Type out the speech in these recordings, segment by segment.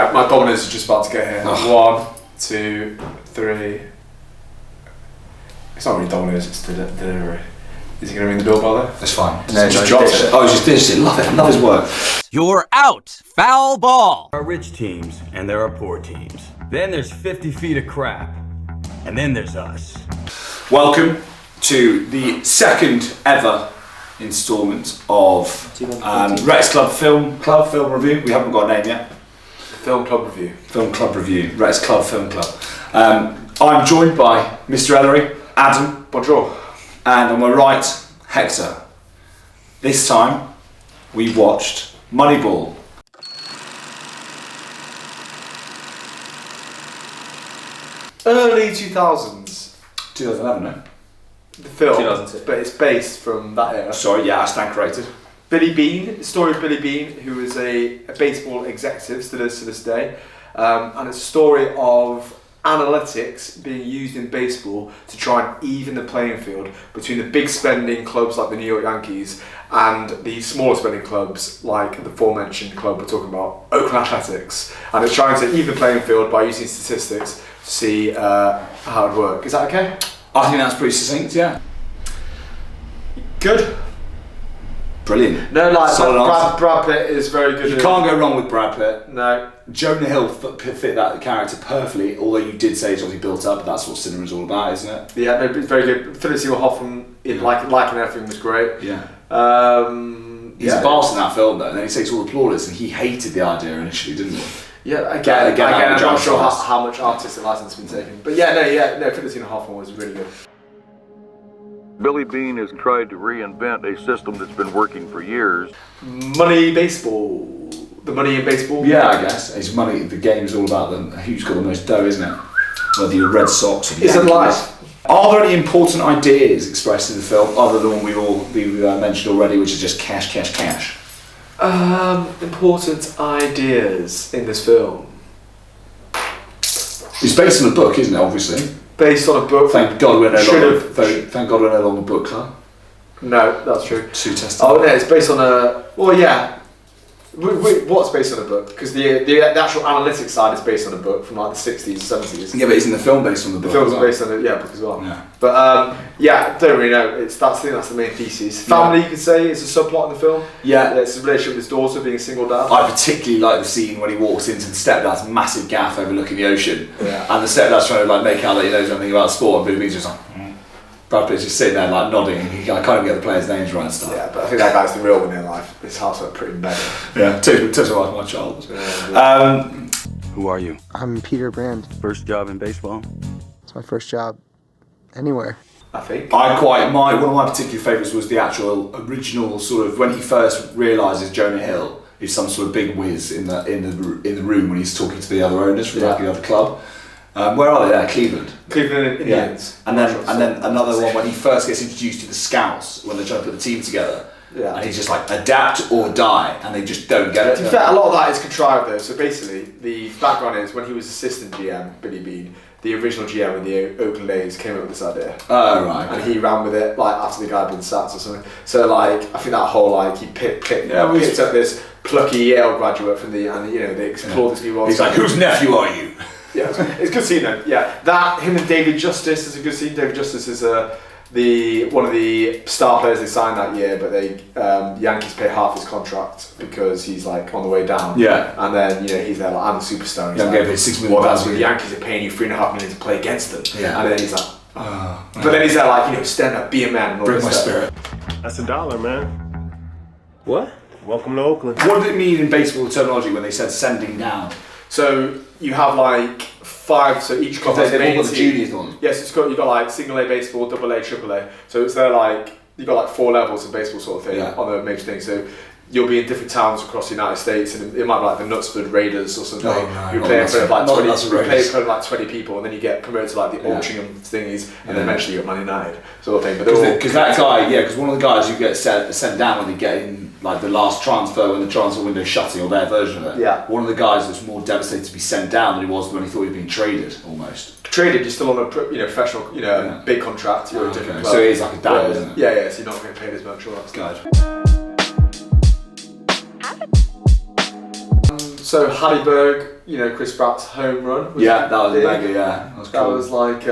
Right, my Domino's is just about to get here. Oh. 1, 2, 3. It's not really Domino's, it's delivery. Is he going to ring the doorbell there? That's fine. No, just dropped it. Oh, he's just finished it. Love it. Love his work. You're out. Foul ball. There are rich teams and there are poor teams. Then there's 50 feet of crap. And then there's us. Welcome to the second ever instalment of Rex Club Film Review. We haven't got a name yet. Film Club Review. Film Club Review. Rex Club Film Club. I'm joined by Mr. Ellery, Adam. Bonjour. And on my right, Hector. This time, we watched Moneyball. Early 2000s. 2011, no? The film, 2002. but it's based from that era. Sorry, yeah, I stand corrected. Billy Beane, the story of Billy Beane, who is a baseball executive still is to this day, and it's a story of analytics being used in baseball to try and even the playing field between the big spending clubs like the New York Yankees and the smaller spending clubs like the aforementioned club we're talking about, Oakland Athletics, and it's trying to even the playing field by using statistics to see how it would work. Is that okay? I think that's pretty succinct, yeah. Good. Brilliant. No, like Solid Brad Pitt is very good. You can't go wrong with Brad Pitt. No. Jonah Hill fit that character perfectly, although you did say it's obviously built up, but that's what cinema's all about, isn't it? Yeah, no, it's very good. Philip Seymour Hoffman, liking everything was great. Yeah. He's a boss in that film though, and then he takes all the plaudits, and he hated the idea initially, didn't he? Yeah, again I'm not sure how much artistic license has been taken. But no, Philip Seymour Hoffman was really good. Billy Beane has tried to reinvent a system that's been working for years. Money baseball. The money in baseball? Yeah, I guess. It's money. The game's all about who's got the most dough, isn't it? Whether you're Red Sox or the Yankees. It's a life. Are there any important ideas expressed in the film other than what we've mentioned already, which is just cash, cash, cash? Important ideas in this film. It's based on a book, isn't it? Obviously. Based on a book. Thank God we're no longer book club. No, that's true. Too tested. Oh no, it's based on a. Well, yeah. What's based on a book? Because the actual analytics side is based on a book from like the 60s, 70s. Yeah, but isn't the film based on the book? The film's based on a book as well. Yeah. But don't really know. I think that's the main thesis. Family, you could say, is a subplot in the film. Yeah. It's a relationship with his daughter being a single dad. I particularly like the scene when he walks into the stepdad's massive gaff overlooking the ocean. Yeah. And the stepdad's trying to make out that he knows anything about sport, and Billy's just like, Brad Pitt's just sitting there nodding, and he can't even get the players' names right and stuff. Yeah, but I think that guy's the real one in life. His house went pretty mega. Yeah, touch like my child. Who are you? I'm Peter Brand. First job in baseball? It's my first job anywhere. I think. One of my particular favourites was the actual original sort of when he first realises Jonah Hill is some sort of big whiz in the room when he's talking to the other owners from the other club. Where are they there? Cleveland Indians. And then another one when he first gets introduced to the scouts when they're trying to put the team together. Yeah. And he's just like, adapt or die, and they just don't get it. To be fair, a lot of that is contrived though. So basically, the background is when he was assistant GM, Billy Beane, the original GM of the Oakland A's came up with this idea. Oh, right. And he ran with it after the guy had been sacked or something. So I think that whole he picked up this plucky Yale graduate from they explored this new world. He's like, whose nephew are you? Yeah, it's a good scene though. Yeah, him and David Justice is a good scene. David Justice is one of the star players they signed that year, but they Yankees pay half his contract because he's on the way down. Yeah, and then he's there I'm a superstar. Yeah, gave it $6 million. Well, that's when the Yankees are paying you $3.5 million to play against them. Yeah, and then he's like, but then he's there stand up, be a man, and all bring my spirit. That's $1, man. What? Welcome to Oakland. What did it mean in baseball terminology when they said sending down? So you have 5, so each club has they've all got the team. juniors on. Yes, you've got single A baseball, double A, triple A. So it's there you've got 4 levels of baseball sort of thing on the major thing. So you'll be in different towns across the United States, and it might be the Knutsford Raiders or something. You play in front of 20 people, and then you get promoted to the Altrincham thingies, and then eventually you're at Man United sort of thing. But because that guy, because one of the guys who gets sent down when they get in the last transfer, when the transfer window's shutting, or their version of it. Yeah. One of the guys that's more devastated to be sent down than he was when he thought he was being traded, almost. Traded, you're still on a professional, big contract. You're a different club. So it is like a dagger, isn't it? Yeah. So you're not getting paid as much. All that's good. So Hattiesburg, you know, Chris Pratt's home run. Yeah, that was big. mega. Yeah, that was cool. That was like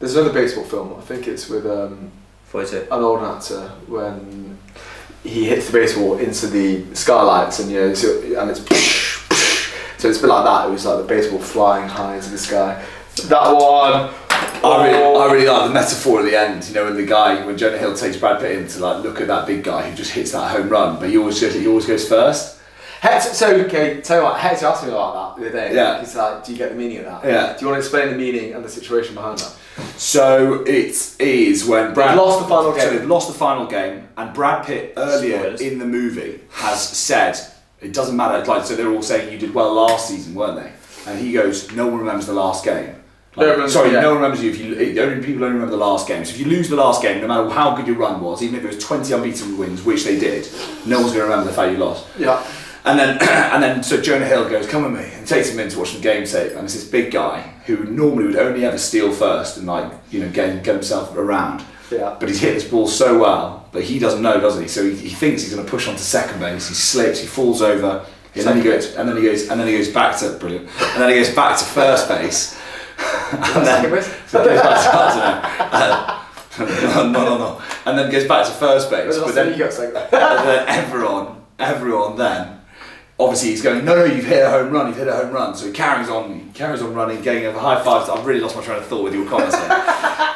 there's another baseball film. I think it's with an old actor when he hits the baseball into the skylights, and and it's so it's a bit like that. It was like the baseball flying high into the sky. That one. I really like the metaphor at the end. You know, when Jonah Hill takes Brad Pitt in to like look at that big guy who just hits that home run, but he always goes first. Hector, so okay, tell you what, Hector asked me about that the other day. Yeah. He's like, do you get the meaning of that? Yeah. Do you want to explain the meaning and the situation behind that? So it is when They've lost the final game. So they've lost the final game, and Brad Pitt earlier Spoilers. in the movie has said it doesn't matter. Like, so they're all saying you did well last season, weren't they? And he goes, no one remembers the last game. No one remembers you. People only remember the last game. So if you lose the last game, no matter how good your run was, even if it was 20 unbeaten wins, which they did, no one's going to remember the fact you lost. Yeah. And then so Jonah Hill goes, come with me, and takes him in to watch the game tape. And it's this big guy who normally would only ever steal first and get himself around. Yeah. But he's hit this ball so well, but he doesn't know, does he? So he thinks he's going to push on to second base. He slips, he falls over, and then he goes back to brilliant. And then he goes back to first base. And then goes back to no. And then goes back to first base. But then everyone then, obviously he's going, no, you've hit a home run. So he carries on running, getting over high fives. I've really lost my train of thought with your comments there.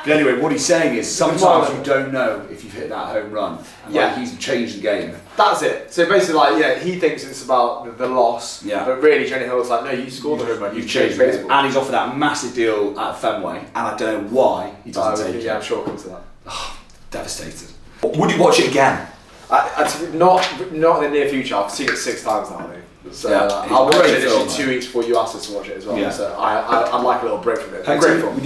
But anyway, what he's saying is sometimes you don't know if you've hit that home run. And he's changed the game. That's it. So basically, he thinks it's about the loss. Yeah. But really, Jonah Hill's like, no, you scored the home run. You've changed the game. And he's offered that massive deal at Fenway, and I don't know why he doesn't take it. Yeah, I'm sure it comes to that. Devastated. Would you watch it again? Not in the near future. I've seen it 6 times now, I think. So I'll watch it literally 2 weeks before you asked us to watch it as well. Yeah. So I'd like a little break from it. Hector, Great film.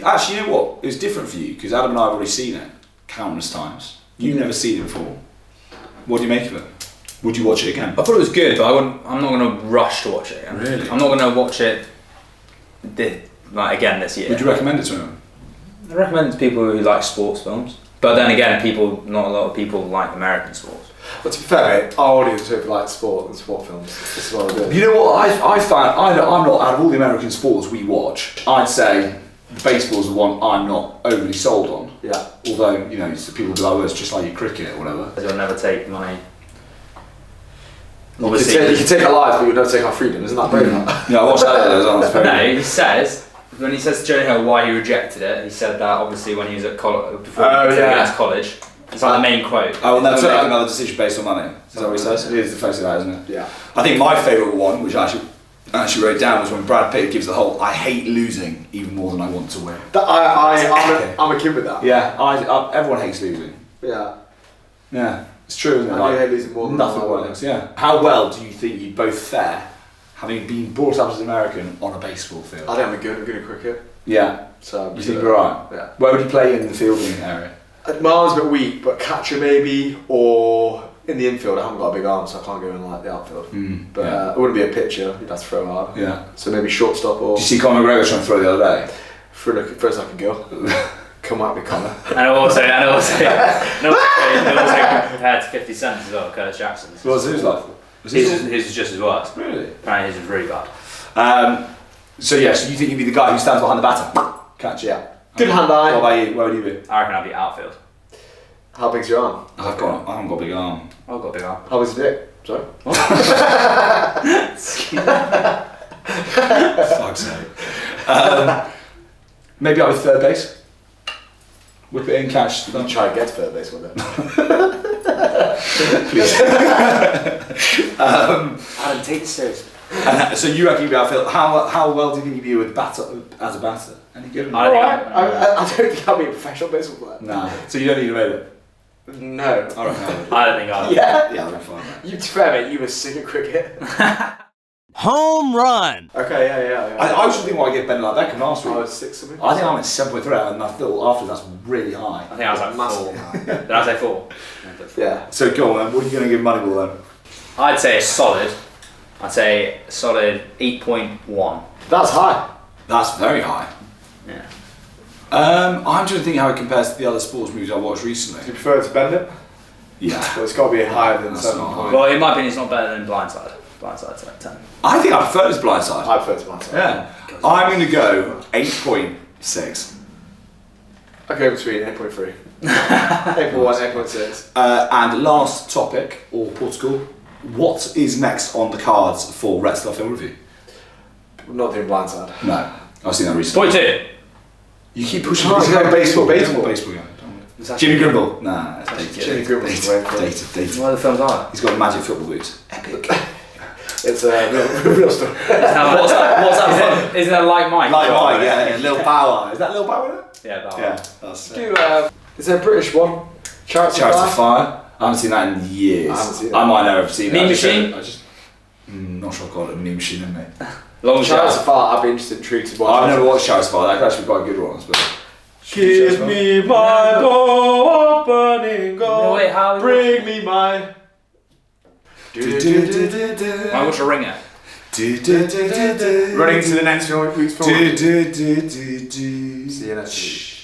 actually, you know what? It's different for you because Adam and I have already seen it countless times. You've never seen it before. What do you make of it? Would you watch it again? I thought it was good, but I'm not going to rush to watch it again. Really? I'm not going to watch it again this year. Would you recommend it to him? I recommend it to people who like sports films. But then again, not a lot of people like American sports. But to be fair, mate, our audience really like sport and sport films. This is what I do. You know what? I found I'm not, out of all the American sports we watch, I'd say baseball's the one I'm not overly sold on. Yeah. Although, people be like, well, it's just like your cricket or whatever. You'll never take money. You can take our lives, but you'll never take our freedom. Isn't that brilliant? Yeah, I watched that as well. No, he says, when he says to Jonah Hill why he rejected it, he said that obviously when he was at college, before he went to college. It's like the main quote. I will never make another decision based on money. Is that what he says? It is the face of that, isn't it? Yeah. I think my favourite one, which I actually wrote down, was when Brad Pitt gives the whole "I hate losing even more than I want to win." I'm a kid with that. Yeah, everyone hates losing. Yeah. Yeah, it's true, isn't it? I hate losing more than nothing I want to works. Yeah. How well do you think you'd both fare, having been brought up as an American on a baseball field? I think I'm good at cricket. Yeah. So you think you're right? Yeah. Where would you play in the fielding area? My arm's a bit weak, but catcher maybe, or in the infield. I haven't got a big arm, so I can't go in like the outfield. But I wouldn't be a pitcher. You'd have to throw hard. Yeah. So maybe shortstop or. Did you see Conor McGregor trying to throw the other day? First like a girl. Come at me, Conor. And also compared to 50 Cent as well, Curtis Jackson. What was his like? His was just as worse. Really? Apparently his was really bad. So you think you'd be the guy who stands behind the batter? Catch it. Yeah. Good hand eye. What about you? Where would you be? I reckon I'd be outfield. How big's your arm? I haven't got a big arm. I've got a big arm. How big's your dick? Sorry? Fuck's sake. Maybe I was third base. Whip it in, catch. You try and get to third base one day. Please. Adam, take this seriously. So you reckon you'd be outfield? How well do you think you'd be with as a batter? Any good? I don't think I'll be a professional baseball player. No. So you don't need a rating? No. I reckon I would. I don't think I would. Yeah? I'd be fine. To be fair, mate, you were sick at cricket. Home run. Okay, yeah. I was thinking what I get Ben like Beckham last week. I was 6 something. I think I'm at 7.3 and I thought after that's really high. I think I was like Massive. 4. Did I say 4? Yeah. So go on then, what are you going to give Moneyball then? I'd say a solid 8.1. That's high. That's very high. Yeah. I'm trying to think how it compares to the other sports movies I watched recently. Do you prefer to bend it? Yeah. Well, it's got to be higher than That's 7 not point. Well, in my opinion, it's not better than Blindside. Blindside's like 10. I think I prefer this Blindside. I prefer to myself. Yeah. I'm going to go 8.6. I go between 8.3. 8.1, 8.6. And last topic, or Portugal, what is next on the cards for Red Star Film Review? We're not doing Blindside. No, I've seen that recently. Point 2. You keep pushing Oh, me. yeah, baseball. Jimmy Grimble. Nah, it's dated. Jimmy Grimble's way for it. Dated. What are the films are? He's got magic football boots. Epic. It's a real story. What's that? Isn't that like Mike? Like Mike, yeah. Lil Bow. Is that Lil Bow in it? Yeah, that one. Yeah, that's Is there a British one? Chariots of Fire. I haven't seen that in years. I haven't seen that. I might never have seen Mean that. Machine? Not sure I've got a Mean Machine in me. Long Chariots Shot. of Fire, I'd be intrigued to watch. I've never watched Chariots of Fire. That could actually be quite a good one. But Give me my door of burning gold. No, wait, how? Bring me my. I watch a ringer. Running to the next week's film. See you next week.